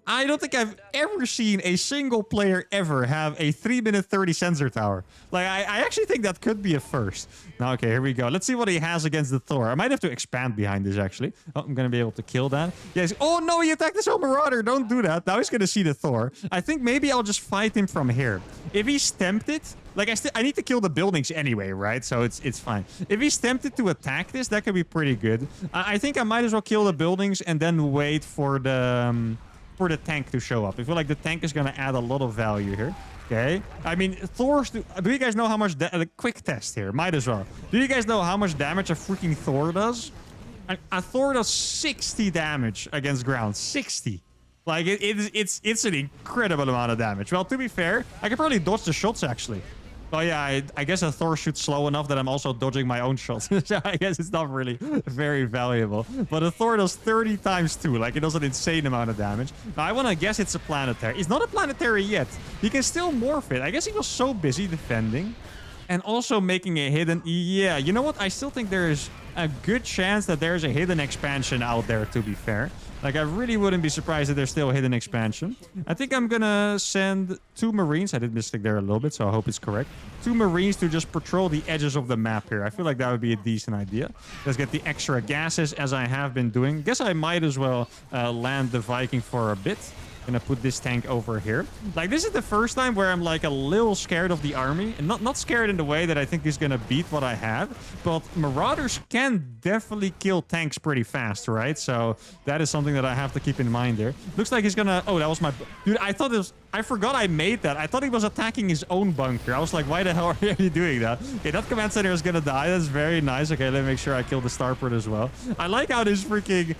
Speaker 1: I don't think I've ever seen a single player ever have a 3-minute 30 sensor tower. Like, I actually think that could be a first. Now, okay, here we go. Let's see what he has against the Thor. I might have to expand behind this, actually. Oh, I'm going to be able to kill that. Yes. Oh, no, he attacked his own Marauder. Don't do that. Now he's going to see the Thor. I think maybe I'll just fight him from here. If he's tempted... Like, I need to kill the buildings anyway, right? So it's fine. If he's tempted to attack this, that could be pretty good. I think I might as well kill the buildings and then wait for the tank to show up. I feel like the tank is going to add a lot of value here. Okay. I mean, Thor's... Do you guys know how much... quick test here. Might as well. Do you guys know how much damage a freaking Thor does? A Thor does 60 damage against ground. 60. Like, it's an incredible amount of damage. Well, to be fair, I could probably dodge the shots, actually. Oh yeah, I guess a Thor shoots slow enough that I'm also dodging my own shots. So I guess it's not really very valuable. But a Thor does 30 times 2. Like, it does an insane amount of damage. Now, I want to guess it's a planetary. It's not a planetary yet. He can still morph it. I guess he was so busy defending. And also making a hidden... Yeah, you know what? I still think there's a good chance that there's a hidden expansion out there, to be fair. Like, I really wouldn't be surprised if there's still a hidden expansion. I think I'm gonna send 2 Marines. I did mistake there a little bit, so I hope it's correct. 2 Marines to just patrol the edges of the map here. I feel like that would be a decent idea. Let's get the extra gases, as I have been doing. Guess I might as well land the Viking for a bit. Gonna put this tank over here. Like, this is the first time where I'm like a little scared of the army, and not scared in the way that I think he's gonna beat what I have, but Marauders can definitely kill tanks pretty fast, right? So that is something that I have to keep in mind there. Looks like he's gonna... Oh, that was my... Dude, I thought it was... I forgot I made that. I thought he was attacking his own bunker. I was like, why the hell are you doing that? Okay, that command center is gonna die. That's very nice. Okay, let me make sure I kill the starport as well. I like how this freaking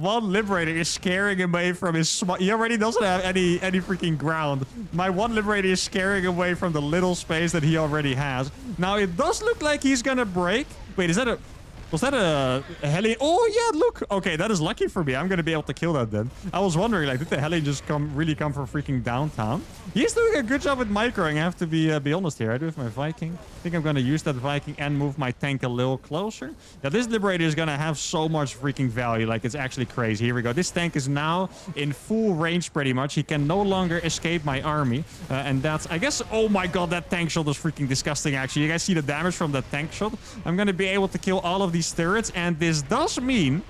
Speaker 1: one Liberator is scaring him away from his... He already doesn't have any freaking ground. My one Liberator is scaring away from the little space that he already has. Now, it does look like he's gonna break. Wait, is that a... Was that a heli? Oh, yeah, look. Okay, that is lucky for me. I'm going to be able to kill that then. I was wondering, like, did the heli just really come from freaking downtown? He's doing a good job with microing. I have to be honest here. I do with my Viking. I think I'm going to use that Viking and move my tank a little closer. Yeah, this Liberator is going to have so much freaking value. Like, it's actually crazy. Here we go. This tank is now in full range pretty much. He can no longer escape my army. And that's, I guess... Oh, my God, that tank shot was freaking disgusting, actually. You guys see the damage from that tank shot? I'm going to be able to kill all of these turrets, and this does mean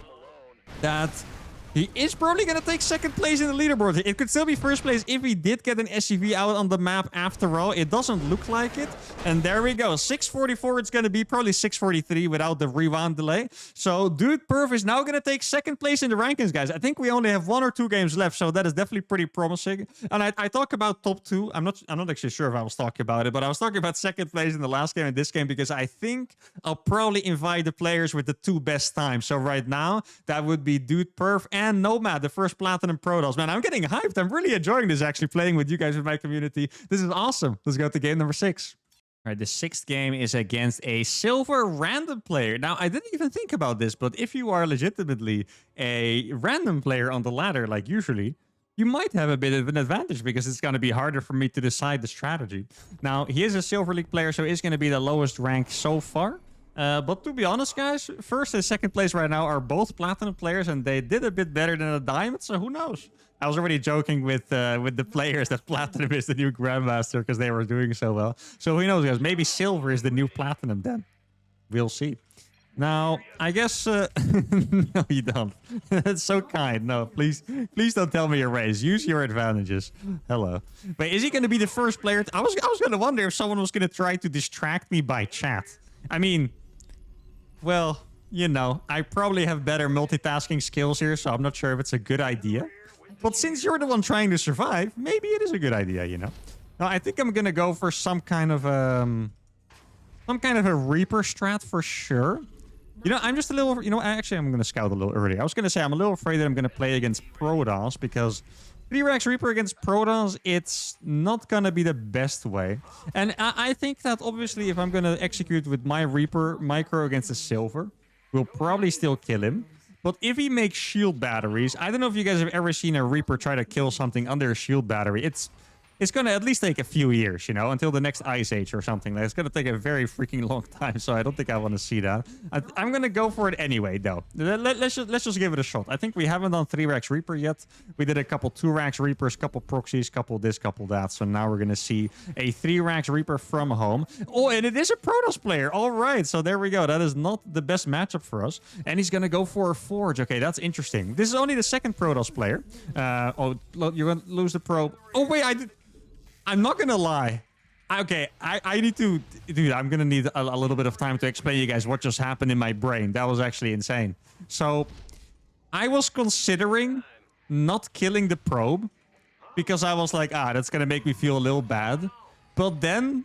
Speaker 1: that he is probably going to take second place in the leaderboard. It could still be first place if he did get an SCV out on the map after all. It doesn't look like it. And there we go. 644 it's going to be. Probably 643 without the rewind delay. So Dude Perf is now going to take second place in the rankings, guys. I think we only have 1 or 2 games left, so that is definitely pretty promising. And I talk about top 2. I'm not actually sure if I was talking about it, but I was talking about second place in the last game and this game because I think I'll probably invite the players with the 2 best times. So right now, that would be Dude Perf and Nomad, the first Platinum Protoss. Man, I'm getting hyped. I'm really enjoying this, actually, playing with you guys in my community. This is awesome. Let's go to game number 6. All right, the 6th game is against a silver random player. Now, I didn't even think about this, but if you are legitimately a random player on the ladder, like usually, you might have a bit of an advantage because it's going to be harder for me to decide the strategy. Now, he is a Silver League player, so he's going to be the lowest rank so far. But to be honest, guys, first and second place right now are both Platinum players, and they did a bit better than a Diamond, so who knows? I was already joking with the players that Platinum is the new Grandmaster because they were doing so well. So who knows, guys? Maybe Silver is the new Platinum then. We'll see. Now, I guess... no, you don't. That's so kind. No, please don't tell me your race. Use your advantages. Hello. But is he going to be the first player? I was going to wonder if someone was going to try to distract me by chat. I mean... Well, you know, I probably have better multitasking skills here, so I'm not sure if it's a good idea. But since you're the one trying to survive, maybe it is a good idea, you know? Now, I think I'm gonna go for some kind of a Reaper strat for sure. You know, I'm just a little... You know, actually, I'm gonna scout a little early. I was gonna say I'm a little afraid that I'm gonna play against Protoss, because 3-Rex Reaper against Protoss, it's not gonna be the best way. And I think that, obviously, if I'm gonna execute with my Reaper micro against a Silver, we'll probably still kill him. But if he makes shield batteries... I don't know if you guys have ever seen a Reaper try to kill something under a shield battery. It's it's going to at least take a few years, you know, until the next Ice Age or something. Like, it's going to take a very freaking long time, so I don't think I want to see that. I'm going to go for it anyway, though. Let's just give it a shot. I think we haven't done 3-Rax Reaper yet. We did a couple 2-Rax Reapers, couple proxies, couple this, couple that. So now we're going to see a 3-Rax Reaper from home. Oh, and it is a Protoss player. All right, so there we go. That is not the best matchup for us. And he's going to go for a Forge. Okay, that's interesting. This is only the second Protoss player. Oh, you're going to lose the probe. Oh, wait, I'm not going to lie. Okay, I need to... Dude, I'm going to need a little bit of time to explain to you guys what just happened in my brain. That was actually insane. So, I was considering not killing the probe because I was like, that's going to make me feel a little bad. But then...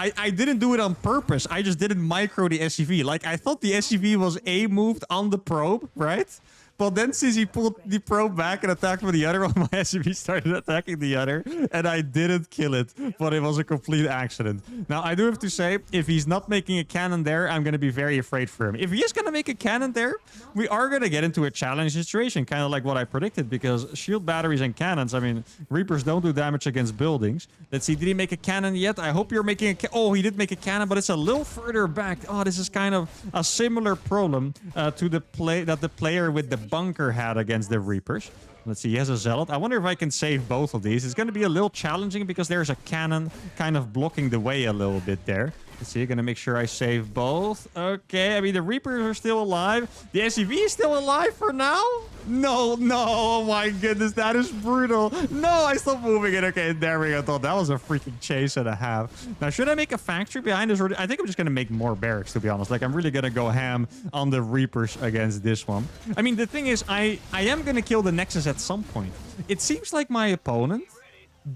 Speaker 1: I didn't do it on purpose. I just didn't micro the SCV. Like, I thought the SCV was A-moved on the probe, right? But then since he pulled the probe back and attacked with the other one, my SCV started attacking the other. And I didn't kill it. But it was a complete accident. Now, I do have to say, if he's not making a cannon there, I'm going to be very afraid for him. If he is going to make a cannon there, we are going to get into a challenge situation. Kind of like what I predicted. Because shield batteries and cannons, I mean, Reapers don't do damage against buildings. Let's see, did he make a cannon yet? I hope you're making a... Oh, he did make a cannon, but it's a little further back. Oh, this is kind of a similar problem to the player with the bunker had against the Reapers. Let's see, he has a Zealot. I wonder if I can save both of these. It's going to be a little challenging because there's a cannon kind of blocking the way a little bit there. Let's see, going to make sure I save both. Okay, I mean, the Reapers are still alive. The SCV is still alive for now? No, oh my goodness, that is brutal. No, I stopped moving it. Okay, there we go. I thought that was a freaking chase and a half. Now, should I make a factory behind this? Or I think I'm just going to make more barracks, to be honest. Like, I'm really going to go ham on the Reapers against this one. I mean, the thing is, I am going to kill the Nexus at some point. It seems like my opponent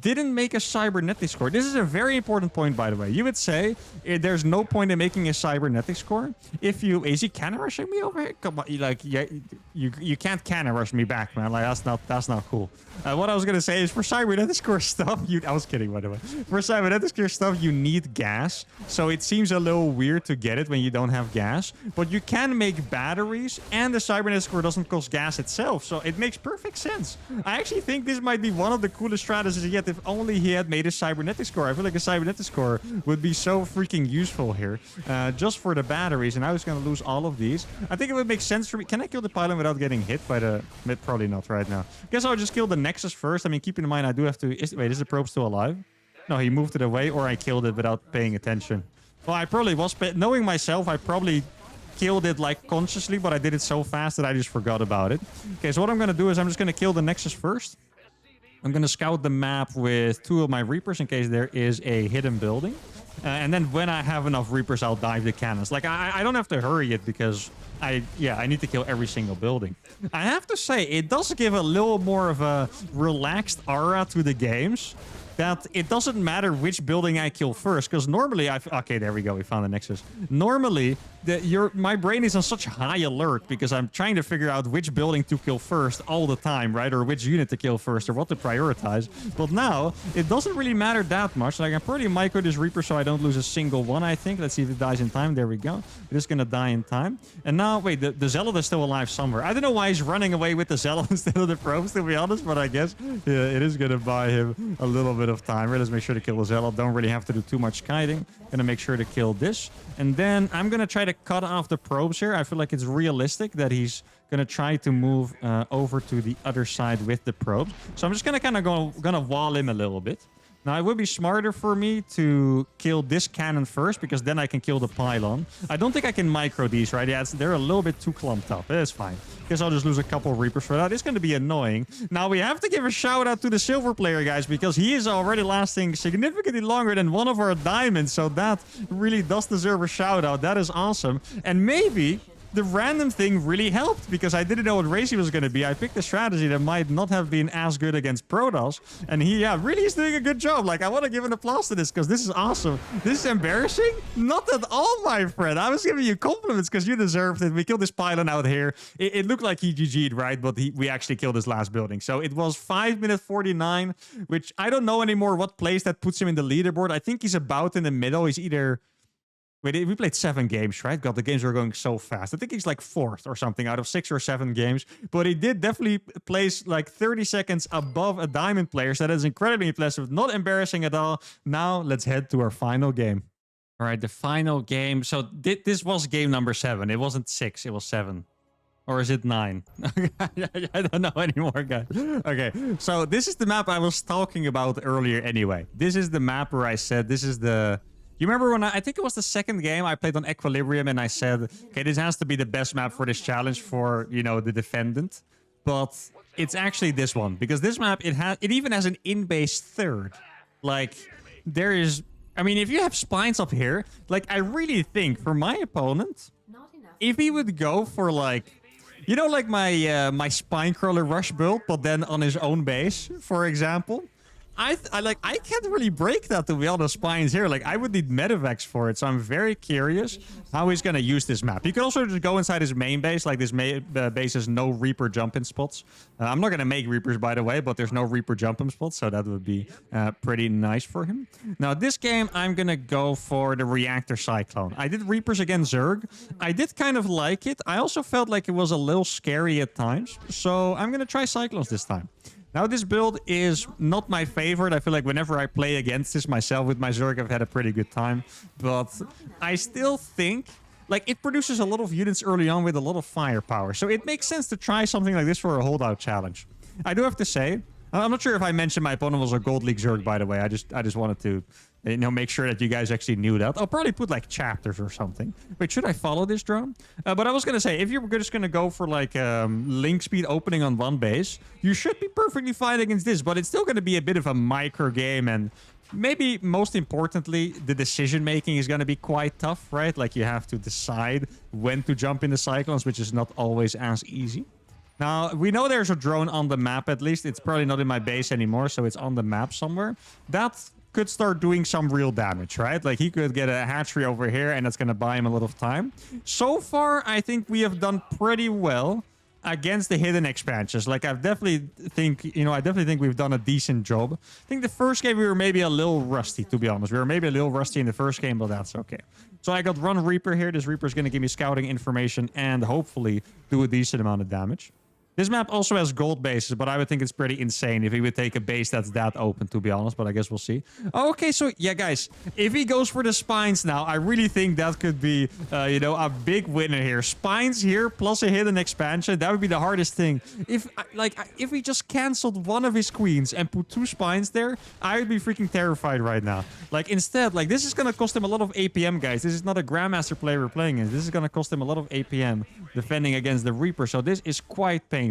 Speaker 1: didn't make a cybernetics core. This is a very important point, by the way. You would say there's no point in making a cybernetics core if you... Is he cannon rushing me over here? Come on, like, yeah, you can't cannon rush me back, man. Like, that's not cool. What I was gonna say is for cybernetics core stuff, I was kidding, by the way. For cybernetics core stuff, you need gas. So it seems a little weird to get it when you don't have gas. But you can make batteries, and the cybernetics core doesn't cost gas itself. So it makes perfect sense. I actually think this might be one of the coolest strategies yet. If only he had made a cybernetics core. I feel like a cybernetics core would be so freaking useful here. Just for the batteries. And I was going to lose all of these. I think it would make sense for me. Can I kill the pylon without getting hit by the... Probably not right now. Guess I'll just kill the Nexus first. I mean, keep in mind, I do have to... Wait, is the probe still alive? No, he moved it away, or I killed it without paying attention. Well, I probably was... Knowing myself, I probably killed it, like, consciously, but I did it so fast that I just forgot about it. Okay, so what I'm going to do is I'm just going to kill the Nexus first. I'm going to scout the map with 2 of my Reapers in case there is a hidden building. And then when I have enough Reapers, I'll dive the cannons. Like, I don't have to hurry it because I need to kill every single building. I have to say, it does give a little more of a relaxed aura to the games. That it doesn't matter which building I kill first, because normally okay, there we go, we found the Nexus. Normally, my brain is on such high alert because I'm trying to figure out which building to kill first all the time, right? Or which unit to kill first, or what to prioritize. But now, it doesn't really matter that much. Like, I'm pretty micro this Reaper so I don't lose a single one, I think. Let's see if it dies in time. There we go. It is gonna die in time. And now, wait, the Zealot is still alive somewhere. I don't know why he's running away with the Zealot instead of the probes, to be honest, but I guess it is gonna buy him a little bit of time. Let's make sure to kill the Zealot. Don't really have to do too much kiting. Gonna make sure to kill this. And then I'm gonna try to cut off the probes here. I feel like it's realistic that he's gonna try to move over to the other side with the probes. So I'm just gonna kind of gonna wall him a little bit. Now, it would be smarter for me to kill this cannon first, because then I can kill the pylon. I don't think I can micro these, right? Yeah, they're a little bit too clumped up. It's fine. Guess I'll just lose a couple of Reapers for that. It's going to be annoying. Now, we have to give a shout out to the silver player, guys, because he is already lasting significantly longer than one of our diamonds. So that really does deserve a shout out. That is awesome. And maybe the random thing really helped, because I didn't know what race he was going to be. I picked a strategy that might not have been as good against Protoss, and he really is doing a good job. Like, I want to give an applause to this, because this is awesome. This is embarrassing? Not at all, my friend. I was giving you compliments because you deserved it. We killed this pylon out here. It looked like he GG'd, right? But we actually killed his last building. So it was 5 minutes 49, which I don't know anymore what place that puts him in the leaderboard. I think he's about in the middle. He's either... Wait, we played 7 games, right? God, the games were going so fast. I think he's like 4th or something out of 6 or 7 games. But he did definitely place like 30 seconds above a diamond player. So that is incredibly impressive. Not embarrassing at all. Now let's head to our final game. All right, the final game. So this was game number 7. It wasn't 6, it was 7. Or is it 9? I don't know anymore, guys. Okay, so this is the map I was talking about earlier anyway. This is the map where I said this is the... You remember when I think it was the second game I played on Equilibrium and I said, okay, this has to be the best map for this challenge for, you know, the defendant. But it's actually this one. Because this map, it even has an in-base third. Like, there is... I mean, if you have spines up here, like, I really think for my opponent, if he would go for, like... You know, like my spine crawler rush build, but then on his own base, for example. I can't really break that, to be honest, spines here. Like, I would need medevacs for it, so I'm very curious how he's going to use this map. You can also just go inside his main base. Like, this base has no Reaper jump-in spots. I'm not going to make Reapers, by the way, but there's no Reaper jump-in spots, so that would be pretty nice for him. Now, this game, I'm going to go for the Reactor Cyclone. I did Reapers against Zerg. I did kind of like it. I also felt like it was a little scary at times, so I'm going to try Cyclones this time. Now, this build is not my favorite. I feel like whenever I play against this myself with my Zerg, I've had a pretty good time. But I still think, like, it produces a lot of units early on with a lot of firepower. So it makes sense to try something like this for a holdout challenge. I do have to say, I'm not sure if I mentioned my opponent was a Gold League Zerg, by the way. I just wanted to, you know, make sure that you guys actually knew that. I'll probably put like chapters or something. Wait, should I follow this drone? But I was going to say, if you're just going to go for like link speed opening on one base, you should be perfectly fine against this, but it's still going to be a bit of a micro game. And maybe most importantly, the decision making is going to be quite tough, right? Like you have to decide when to jump in the Cyclones, which is not always as easy. Now, we know there's a drone on the map, at least. It's probably not in my base anymore, so it's on the map somewhere. That could start doing some real damage, right? Like, he could get a hatchery over here, and that's going to buy him a lot of time. So far, I think we have done pretty well against the hidden expansions. Like, I definitely think we've done a decent job. I think the first game we were maybe a little rusty, to be honest. We were maybe a little rusty in the first game, but that's okay. So I got Run Reaper here. This Reaper is going to give me scouting information and hopefully do a decent amount of damage. This map also has gold bases, but I would think it's pretty insane if he would take a base that's that open, to be honest. But I guess we'll see. Okay, so yeah, guys, if he goes for the spines now, I really think that could be, you know, a big winner here. Spines here plus a hidden expansion. That would be the hardest thing. If he just canceled one of his queens and put 2 spines there, I would be freaking terrified right now. Like, instead, like, this is going to cost him a lot of APM, guys. This is not a Grandmaster player we're playing in. This is going to cost him a lot of APM defending against the Reaper. So this is quite painful.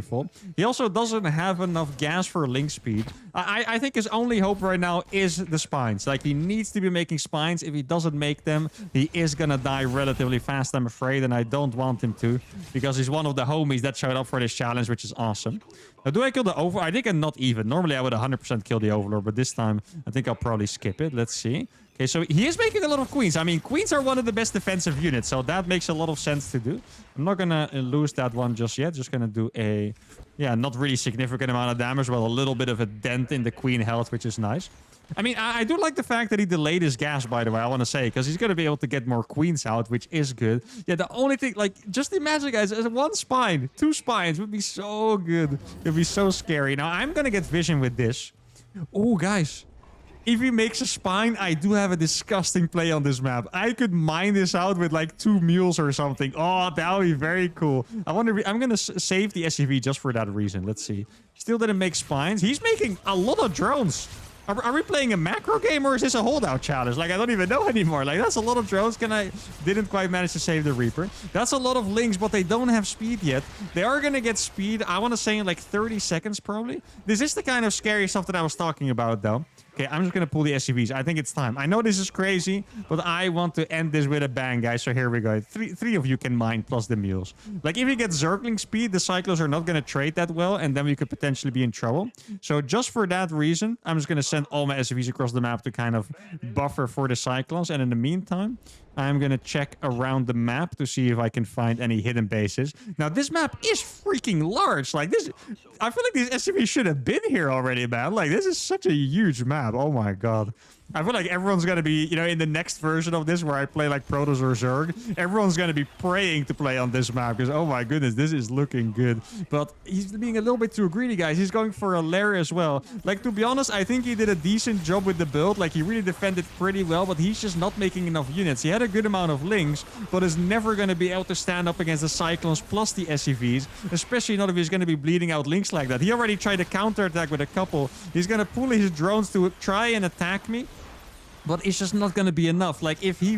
Speaker 1: He also doesn't have enough gas for link speed. I think his only hope right now is the spines. Like, he needs to be making spines. If he doesn't make them, he is gonna die relatively fast, I'm afraid, and I don't want him to, because he's one of the homies that showed up for this challenge, which is awesome. Now, do I kill the Overlord? I think I'm not even. Normally, I would 100% kill the Overlord, but this time, I think I'll probably skip it. Let's see. Okay, so he is making a lot of queens. I mean, queens are one of the best defensive units, so that makes a lot of sense to do. I'm not gonna lose that one just yet. Just gonna do a, yeah, not really significant amount of damage, but a little bit of a dent in the queen health, which is nice. I mean, I do like the fact that he delayed his gas, by the way, I want to say, because he's going to be able to get more queens out, which is good. Yeah, the only thing, like, just imagine, guys, as 1 spine, 2 spines would be so good. It would be so scary. Now, I'm going to get vision with this. Oh, guys. If he makes a spine, I do have a disgusting play on this map. I could mine this out with like 2 mules or something. Oh, that would be very cool. I'm going to save the SUV just for that reason. Let's see. Still didn't make spines. He's making a lot of drones. Are we playing a macro game or is this a holdout challenge? Like, I don't even know anymore. Like, that's a lot of drones. Didn't quite manage to save the Reaper. That's a lot of links, but they don't have speed yet. They are going to get speed, I want to say, in like 30 seconds, probably. This is the kind of scary stuff that I was talking about, though. Okay, I'm just going to pull the SUVs. I think it's time. I know this is crazy, but I want to end this with a bang, guys. So here we go. Three of you can mine plus the mules. Like, if you get Zergling speed, the Cyclones are not going to trade that well, and then we could potentially be in trouble. So just for that reason, I'm just going to send all my SUVs across the map to kind of buffer for the Cyclones. And in the meantime, I'm going to check around the map to see if I can find any hidden bases. Now, this map is freaking large. Like, this, I feel like these SUVs should have been here already, man. Like, this is such a huge map. Oh, my God. I feel like everyone's going to be, you know, in the next version of this where I play like Protoss or Zerg, everyone's going to be praying to play on this map because, oh my goodness, this is looking good. But he's being a little bit too greedy, guys. He's going for a lair as well. Like, to be honest, I think he did a decent job with the build. Like, he really defended pretty well, but he's just not making enough units. He had a good amount of links, but is never going to be able to stand up against the Cyclones plus the SCVs, especially not if he's going to be bleeding out links like that. He already tried to counterattack with a couple. He's going to pull his drones to try and attack me. But it's just not going to be enough. Like, if he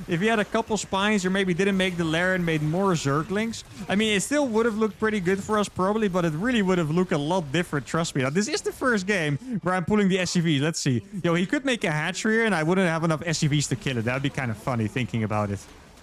Speaker 1: had a couple spines or maybe didn't make the lair and made more Zerglings, I mean, it still would have looked pretty good for us probably, but it really would have looked a lot different, trust me. Now, this is the first game where I'm pulling the SCVs. Let's see. Yo, he could make a hatchery here and I wouldn't have enough SCVs to kill it. That'd be kind of funny thinking about it.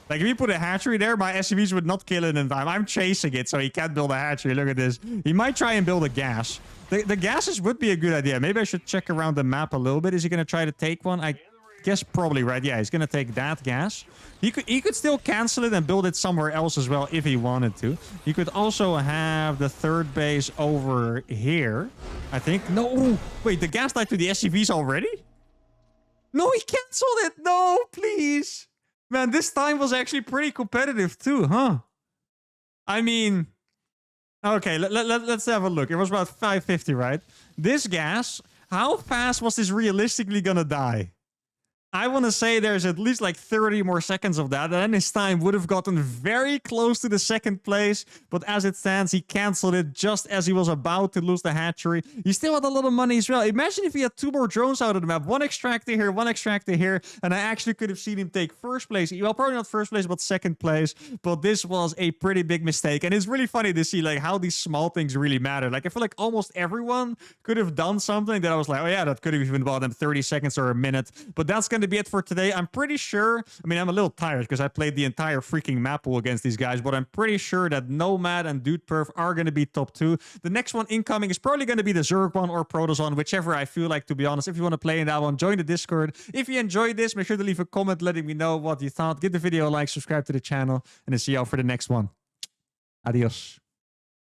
Speaker 1: Like, if you put a hatchery there, my SCVs would not kill it in time. I'm chasing it, so he can't build a hatchery. Look at this. He might try and build a gas. The gases would be a good idea. Maybe I should check around the map a little bit. Is he going to try to take one? I guess probably, right? Yeah, he's going to take that gas. He could still cancel it and build it somewhere else as well if he wanted to. He could also have the third base over here, I think. No, wait, the gas died to the SCVs already? No, he canceled it. No, please. Man, this time was actually pretty competitive too, huh? I mean, okay, let's have a look. It was about 550, right? This gas, how fast was this realistically gonna die? I want to say there's at least like 30 more seconds of that. And then his time would have gotten very close to the second place. But as it stands, he canceled it just as he was about to lose the hatchery. He still had a lot of money as well. Imagine if he had 2 more drones out of the map. 1 extractor here, 1 extractor here. And I actually could have seen him take first place. Well, probably not first place, but second place. But this was a pretty big mistake. And it's really funny to see like how these small things really matter. Like, I feel like almost everyone could have done something that I was like, oh yeah, that could have even bought them 30 seconds or a minute. But that's going to be it for today. I'm pretty sure, I mean, I'm a little tired because I played the entire freaking map pool against these guys, but I'm pretty sure that Nomad and Dude Perf are going to be top 2. The next one incoming is probably going to be the Zerg one or Protoss one, whichever I feel like, to be honest. If you want to play in that one, join the Discord. If you enjoyed this, make sure to leave a comment letting me know what you thought. Give the video a like, subscribe to the channel, and I'll see you all for the next one. Adios.